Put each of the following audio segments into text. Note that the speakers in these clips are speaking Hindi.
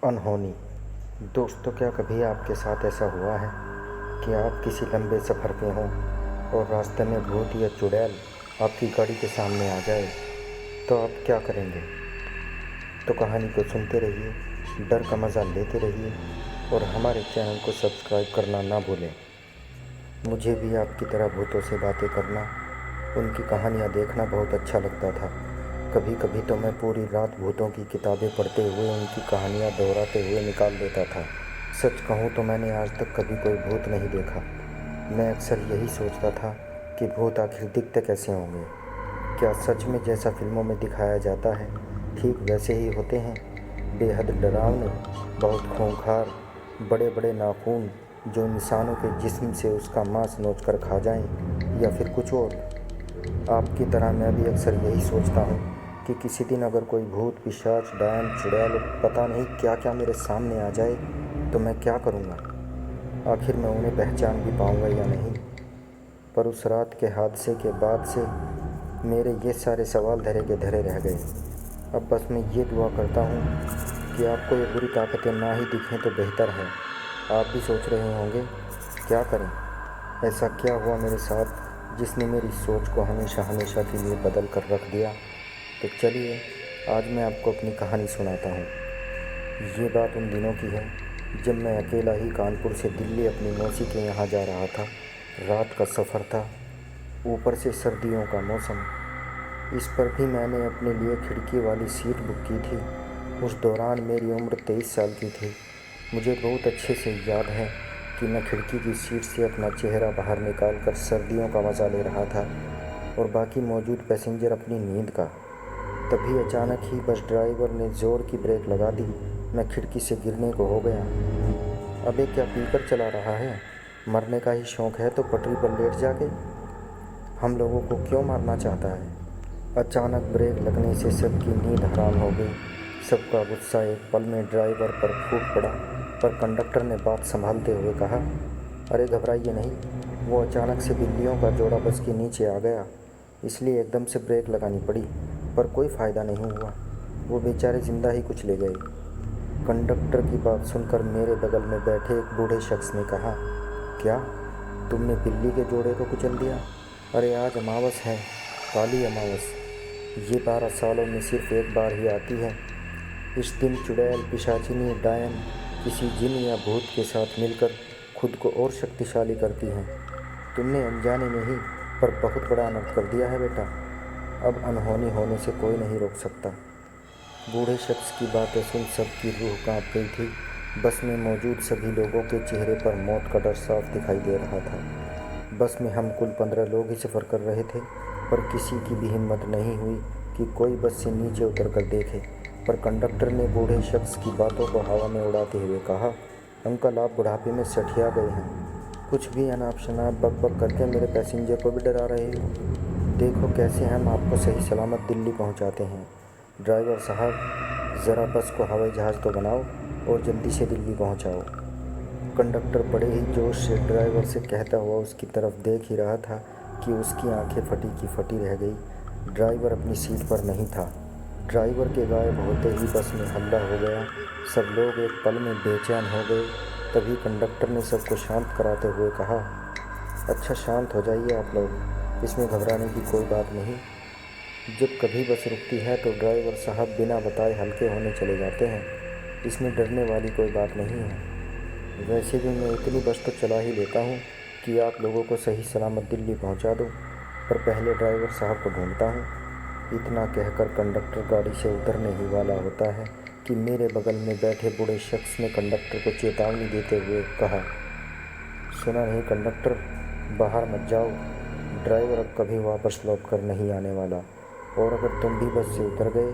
अनहोनी। दोस्तों, क्या कभी आपके साथ ऐसा हुआ है कि आप किसी लंबे सफ़र पे हों और रास्ते में भूत या चुड़ैल आपकी गाड़ी के सामने आ जाए, तो आप क्या करेंगे? तो कहानी को सुनते रहिए, डर का मज़ा लेते रहिए और हमारे चैनल को सब्सक्राइब करना ना भूलें। मुझे भी आपकी तरह भूतों से बातें करना, उनकी कहानियाँ देखना बहुत अच्छा लगता था। कभी कभी तो मैं पूरी रात भूतों की किताबें पढ़ते हुए उनकी कहानियाँ दोहराते हुए निकाल देता था। सच कहूँ तो मैंने आज तक कभी कोई भूत नहीं देखा। मैं अक्सर यही सोचता था कि भूत आखिर दिखते कैसे होंगे। क्या सच में जैसा फिल्मों में दिखाया जाता है ठीक वैसे ही होते हैं? बेहद डरावने, बहुत खूंखार, बड़े बड़े नाखून जो इंसानों के जिस्म से उसका मांस नोच कर खा जाएं, या फिर कुछ और? आपकी तरह मैं भी अक्सर यही सोचता हूँ कि किसी दिन अगर कोई भूत, पिशाच, डायन, चुड़ैल, पता नहीं क्या क्या मेरे सामने आ जाए तो मैं क्या करूँगा? आखिर मैं उन्हें पहचान भी पाऊँगा या नहीं? पर उस रात के हादसे के बाद से मेरे ये सारे सवाल धरे के धरे रह गए। अब बस मैं ये दुआ करता हूँ कि आपको ये बुरी ताकतें ना ही दिखें तो बेहतर है। आप भी सोच रहे होंगे, क्या करें? ऐसा क्या हुआ मेरे साथ जिसने मेरी सोच को हमेशा हमेशा के लिए बदल कर रख दिया? तो चलिए, आज मैं आपको अपनी कहानी सुनाता हूँ। ये बात उन दिनों की है जब मैं अकेला ही कानपुर से दिल्ली अपनी मौसी के यहाँ जा रहा था। रात का सफ़र था, ऊपर से सर्दियों का मौसम। इस पर भी मैंने अपने लिए खिड़की वाली सीट बुक की थी। उस दौरान मेरी उम्र 23 साल की थी। मुझे बहुत अच्छे से याद है कि मैं खिड़की की सीट से अपना चेहरा बाहर निकाल कर सर्दियों का मज़ा ले रहा था और बाकी मौजूद पैसेंजर अपनी नींद का। तभी अचानक ही बस ड्राइवर ने ज़ोर की ब्रेक लगा दी। मैं खिड़की से गिरने को हो गया। अबे, क्या पीकर चला रहा है? मरने का ही शौक़ है तो पटरी पर लेट जाके हम लोगों को क्यों मारना चाहता है? अचानक ब्रेक लगने से सबकी नींद हराम हो गई। सबका गुस्सा एक पल में ड्राइवर पर फूट पड़ा। पर कंडक्टर ने बात संभालते हुए कहा, अरे घबराइए नहीं, वो अचानक से बिल्लियों का जोड़ा बस के नीचे आ गया, इसलिए एकदम से ब्रेक लगानी पड़ी। पर कोई फ़ायदा नहीं हुआ, वो बेचारे ज़िंदा ही कुछ ले गए। कंडक्टर की बात सुनकर मेरे बगल में बैठे एक बूढ़े शख्स ने कहा, क्या तुमने बिल्ली के जोड़े को कुचल दिया? अरे आज अमावस है, काली अमावस। ये 12 सालों में सिर्फ एक बार ही आती है। इस दिन चुड़ैल, पिशाचिनी, डायन किसी जिन या भूत के साथ मिलकर खुद को और शक्तिशाली करती हैं। तुमने अनजाने में ही पर बहुत बड़ा अनर्थ कर दिया है बेटा। अब अनहोनी होने से कोई नहीं रोक सकता। बूढ़े शख्स की बातें सुन सबकी रूह कांप गई थी। बस में मौजूद सभी लोगों के चेहरे पर मौत का डर साफ दिखाई दे रहा था। बस में हम कुल 15 लोग ही सफ़र कर रहे थे, पर किसी की भी हिम्मत नहीं हुई कि कोई बस से नीचे उतर कर देखे। पर कंडक्टर ने बूढ़े शख्स की बातों को हवा में उड़ाते हुए कहा, अंकल, आप बुढ़ापे में सठिया गए हैं। कुछ भी अनाप शनाप बक बक करके मेरे पैसेंजर को भी डरा रहे हो। देखो कैसे हम आपको सही सलामत दिल्ली पहुंचाते हैं। ड्राइवर साहब, ज़रा बस को हवाई जहाज़ तो बनाओ और जल्दी से दिल्ली पहुंचाओ। कंडक्टर बड़े ही जोश से ड्राइवर से कहता हुआ उसकी तरफ देख ही रहा था कि उसकी आंखें फटी की फटी रह गई। ड्राइवर अपनी सीट पर नहीं था। ड्राइवर के गायब होते ही बस में हल्ला हो गया। सब लोग एक पल में बेचैन हो गए। तभी कंडक्टर ने सबको शांत कराते हुए कहा, अच्छा शांत हो जाइए आप लोग, इसमें घबराने की कोई बात नहीं। जब कभी बस रुकती है तो ड्राइवर साहब बिना बताए हल्के होने चले जाते हैं। इसमें डरने वाली कोई बात नहीं है। वैसे भी मैं इतनी बस तो चला ही लेता हूँ कि आप लोगों को सही सलामत दिल्ली पहुँचा दूँ, पर पहले ड्राइवर साहब को ढूंढता हूँ। इतना कहकर कंडक्टर गाड़ी से उतरने ही वाला होता है कि मेरे बगल में बैठे बूढ़े शख्स ने कंडक्टर को चेतावनी देते हुए कहा, सुना नहीं कंडक्टर, बाहर मत जाओ। ड्राइवर अब कभी वापस लौट कर नहीं आने वाला, और अगर तुम भी बस से उतर गए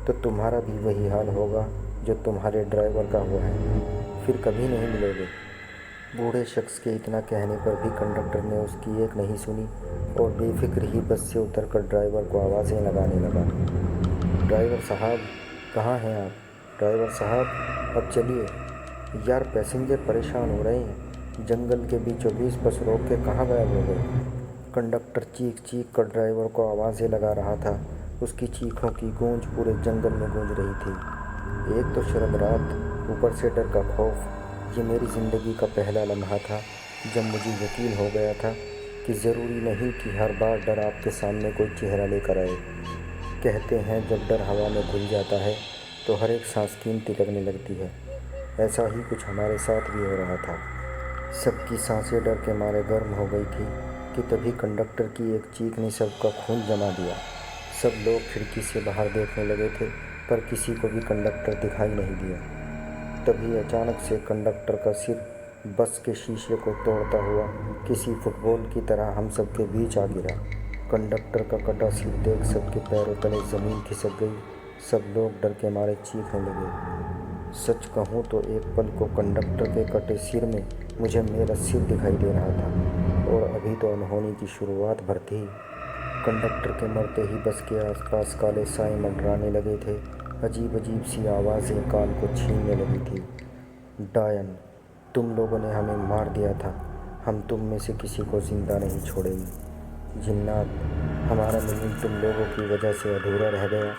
तो तुम्हारा भी वही हाल होगा जो तुम्हारे ड्राइवर का हुआ है, फिर कभी नहीं मिलोगे। बूढ़े शख्स के इतना कहने पर भी कंडक्टर ने उसकी एक नहीं सुनी और बेफिक्र ही बस से उतरकर ड्राइवर को आवाज़ें लगाने लगा, ड्राइवर साहब, कहाँ हैं आप? ड्राइवर साहब, अब चलिए। यार, पैसेंजर परेशान हो रहे हैं, जंगल के बीचों बीच बस रोक के कहाँ गायब हो गए? कंडक्टर चीख चीख कर ड्राइवर को आवाज़ें लगा रहा था। उसकी चीखों की गूंज पूरे जंगल में गूंज रही थी। एक तो शरद रात, ऊपर से डर का खौफ। ये मेरी ज़िंदगी का पहला लम्हा था जब मुझे यकीन हो गया था कि ज़रूरी नहीं कि हर बार डर आपके सामने कोई चेहरा लेकर आए। कहते हैं जब डर हवा में घुल जाता है तो हर एक सांस कीमती लगने लगती है। ऐसा ही कुछ हमारे साथ भी हो रहा था। सबकी सांसें डर के मारे गर्म हो गई थी कि तभी कंडक्टर की एक चीख ने सबका खून जमा दिया। सब लोग खिड़की से बाहर देखने लगे थे पर किसी को भी कंडक्टर दिखाई नहीं दिया। तभी अचानक से कंडक्टर का सिर बस के शीशे को तोड़ता हुआ किसी फुटबॉल की तरह हम सबके बीच आ गिरा। कंडक्टर का कटा सिर देख सबके पैरों तले ज़मीन खिसक गई। सब लोग डर के मारे चीखने लगे। सच कहूँ तो एक पल को कंडक्टर के कटे सिर में मुझे मेरा सिर दिखाई दे रहा था और अभी तो अनहोनी की शुरुआत भर थी। कंडक्टर के मरते ही बस के आसपास काले साए मंडराने लगे थे। अजीब अजीब सी आवाज़ें कान को छीनने लगी थी। डायन, तुम लोगों ने हमें मार दिया था, हम तुम में से किसी को ज़िंदा नहीं छोड़ेंगे। जिन्नात, हमारा मिलन तुम लोगों की वजह से अधूरा रह गया,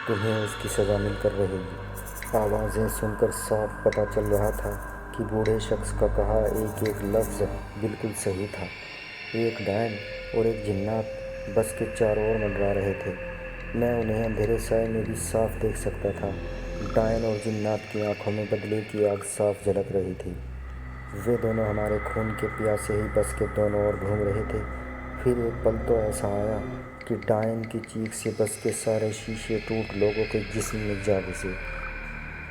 तुम्हें उसकी सज़ा मिलकर रहेगी। आवाज़ें सुनकर साफ पता चल रहा था कि बूढ़े शख्स का कहा एक एक लफ्ज़ बिल्कुल सही था। एक डायन और एक जिन्नात बस के चारों ओर मंडरा रहे थे। मैं उन्हें अंधेरे साए में भी साफ देख सकता था। डायन और जिन्नात की आंखों में बदले की आग साफ झलक रही थी। वे दोनों हमारे खून के प्यासे ही बस के दोनों ओर घूम रहे थे। फिर एक पल तो ऐसा आया कि डायन की चीख से बस के सारे शीशे टूट लोगों के जिस्म में जा घुसे।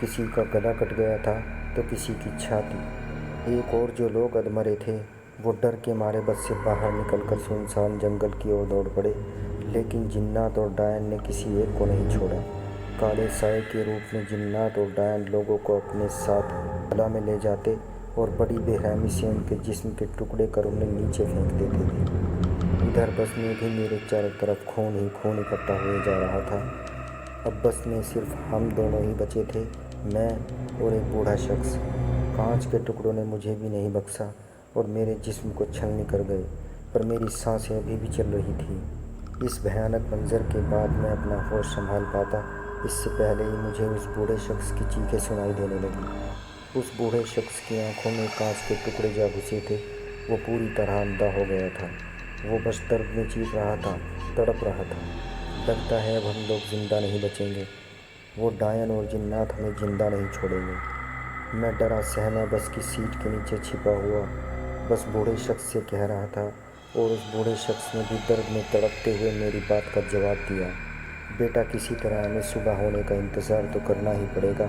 किसी का गला कट गया था तो किसी की छाती। एक और जो लोग अधमरे थे वो डर के मारे बस से बाहर निकलकर सुनसान जंगल की ओर दौड़ पड़े। लेकिन जिन्नात और डायन ने किसी एक को नहीं छोड़ा। काले साए के रूप में जिन्नात और डायन लोगों को अपने साथ गला में ले जाते और बड़ी बेरहमी से उनके जिस्म के टुकड़े कर उन्हें नीचे फेंक देते थे। इधर बस में भी मेरे चारों तरफ खून ही खून इकट्ठा हुए जा रहा था। अब बस में सिर्फ हम दोनों ही बचे थे, मैं और एक बूढ़ा शख्स। कांच के टुकड़ों ने मुझे भी नहीं बख्शा और मेरे जिस्म को छलनी कर गए, पर मेरी सांसें अभी भी चल रही थी। इस भयानक मंजर के बाद मैं अपना होश संभाल पाता, इससे पहले ही मुझे उस बूढ़े शख्स की चीखें सुनाई देने लगी। उस बूढ़े शख्स की आंखों में कांच के टुकड़े जा घुसे थे। वो पूरी तरह अंधा हो गया था। वो बस दर्द में चीख रहा था, तड़प रहा था। लगता है अब हम लोग ज़िंदा नहीं बचेंगे। वो डायन और जिन्नात हमें ज़िंदा नहीं छोड़ेंगे। मैं डरा सहमा बस की सीट के नीचे छिपा हुआ बस बूढ़े शख्स से कह रहा था और उस बूढ़े शख्स ने भी दर्द में तड़पते हुए मेरी बात का जवाब दिया। बेटा, किसी तरह हमें सुबह होने का इंतज़ार तो करना ही पड़ेगा।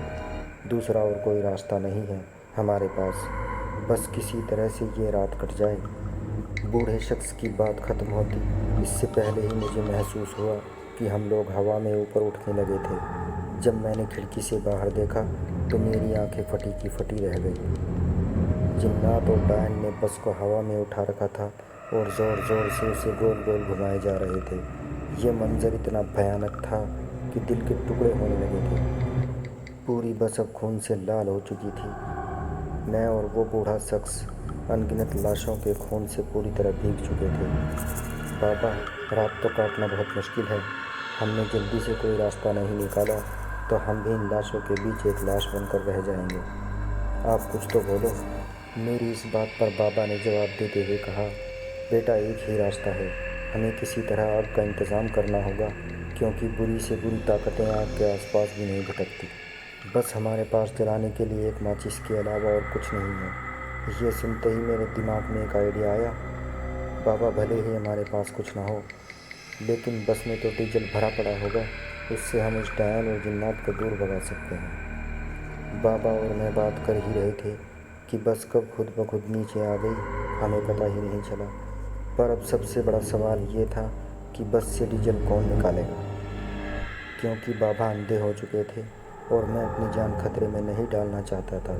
दूसरा और कोई रास्ता नहीं है हमारे पास। बस किसी तरह से ये रात कट जाए। बूढ़े शख्स की बात ख़त्म होती इससे पहले ही मुझे महसूस हुआ कि हम लोग हवा में ऊपर उठने लगे थे। जब मैंने खिड़की से बाहर देखा तो मेरी आंखें फटी की फटी रह गई। जिन्नात और डायन ने बस को हवा में उठा रखा था और ज़ोर ज़ोर से उसे गोल गोल घुमाए जा रहे थे। ये मंजर इतना भयानक था कि दिल के टुकड़े होने लगे थे। पूरी बस अब खून से लाल हो चुकी थी। मैं और वो बूढ़ा शख्स अनगिनत लाशों के खून से पूरी तरह भीग चुके थे। बाबा, रात तो काटना बहुत मुश्किल है। हमने जल्दी से कोई रास्ता नहीं निकाला तो हम भी इन लाशों के बीच एक लाश बनकर रह जाएंगे। आप कुछ तो बोलो। मेरी इस बात पर बाबा ने जवाब देते हुए कहा, बेटा, एक ही रास्ता है। हमें किसी तरह आग का इंतज़ाम करना होगा, क्योंकि बुरी से बुरी ताकतें आग के आसपास भी नहीं भटकती। बस हमारे पास जलाने के लिए एक माचिस के अलावा और कुछ नहीं है। ये सुनते ही मेरे दिमाग में एक आइडिया आया। बाबा, भले ही हमारे पास कुछ ना हो, लेकिन बस में तो डीजल भरा पड़ा होगा। उससे हम उस डायन और जिन्नात को दूर भगा सकते हैं। बाबा और मैं बात कर ही रहे थे कि बस कब खुद ब खुद नीचे आ गई, हमें पता ही नहीं चला। पर अब सबसे बड़ा सवाल ये था कि बस से डीजल कौन निकालेगा, क्योंकि बाबा अंधे हो चुके थे और मैं अपनी जान खतरे में नहीं डालना चाहता था।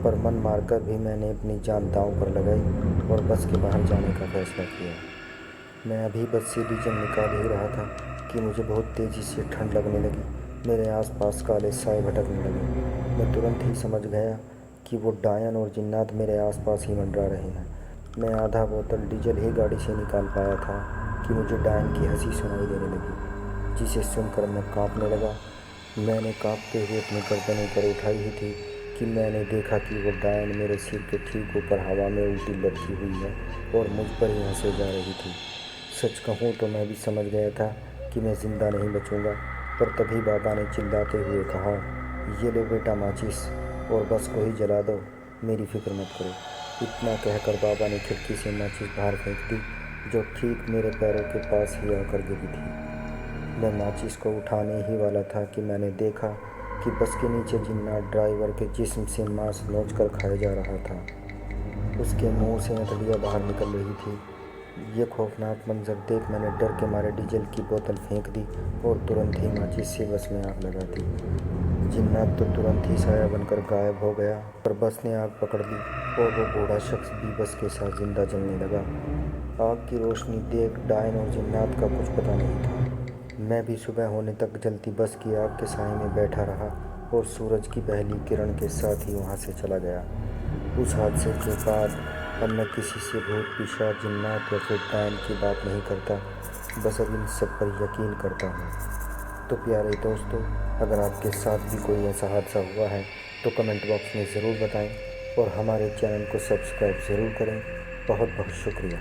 पर मन मारकर भी मैंने अपनी जान दांव पर लगाई और बस के बाहर जाने का फैसला किया। मैं अभी बस से डीजल निकाल ही रहा था कि मुझे बहुत तेज़ी से ठंड लगने लगी। मेरे आसपास काले साए भटकने लगे। मैं तुरंत ही समझ गया कि वो डायन और जिन्नात मेरे आसपास ही मंडरा रहे हैं। मैं आधा बोतल डीजल ही गाड़ी से निकाल पाया था कि मुझे डायन की हंसी सुनाई देने लगी, जिसे सुनकर मैं कांपने लगा। मैंने कांपते हुए अपनी गर्दन ऊपर उठाई ही थी कि मैंने देखा कि वो डायन मेरे सिर के ठीक ऊपर हवा में उल्टी लटकी हुई है और मुझ पर ही हंसे जा रही थी। सच कहूँ तो मैं भी समझ गया था कि मैं ज़िंदा नहीं बचूंगा, पर तभी बाबा ने चिल्लाते हुए कहा, ये लो बेटा माचिस, और बस को ही जला दो, मेरी फिक्र मत करो। इतना कहकर बाबा ने खिड़की से माचिस बाहर फेंक दी, जो ठीक मेरे पैरों के पास ही आकर गिरी थी। मैं माचिस को उठाने ही वाला था कि मैंने देखा कि बस के नीचे जिन्नात ड्राइवर के जिस्म से मांस नोच कर खाया जा रहा था। उसके मुंह से अंतड़ियाँ बाहर निकल रही थी। ये खौफनाक मंजर देख मैंने डर के मारे डीजल की बोतल फेंक दी और तुरंत ही माचिस से बस में आग लगा दी। जिन्नात तो तुरंत ही साया बनकर गायब हो गया, पर बस ने आग पकड़ ली और वो बूढ़ा शख्स भी बस के साथ जिंदा जलने लगा। आग की रोशनी देख डायन और जिन्नात का कुछ पता नहीं था। मैं भी सुबह होने तक जलती बस की आग के साए में बैठा रहा और सूरज की पहली किरण के साथ ही वहाँ से चला गया। उस हादसे के बाद अब मैं किसी से भूत पिशाच जिन्नात या फिर डायन की बात नहीं करता, बस अब इन सब पर यकीन करता हूँ। तो प्यारे दोस्तों, अगर आपके साथ भी कोई ऐसा हादसा हुआ है तो कमेंट बॉक्स में ज़रूर बताएं और हमारे चैनल को सब्सक्राइब ज़रूर करें। बहुत बहुत शुक्रिया।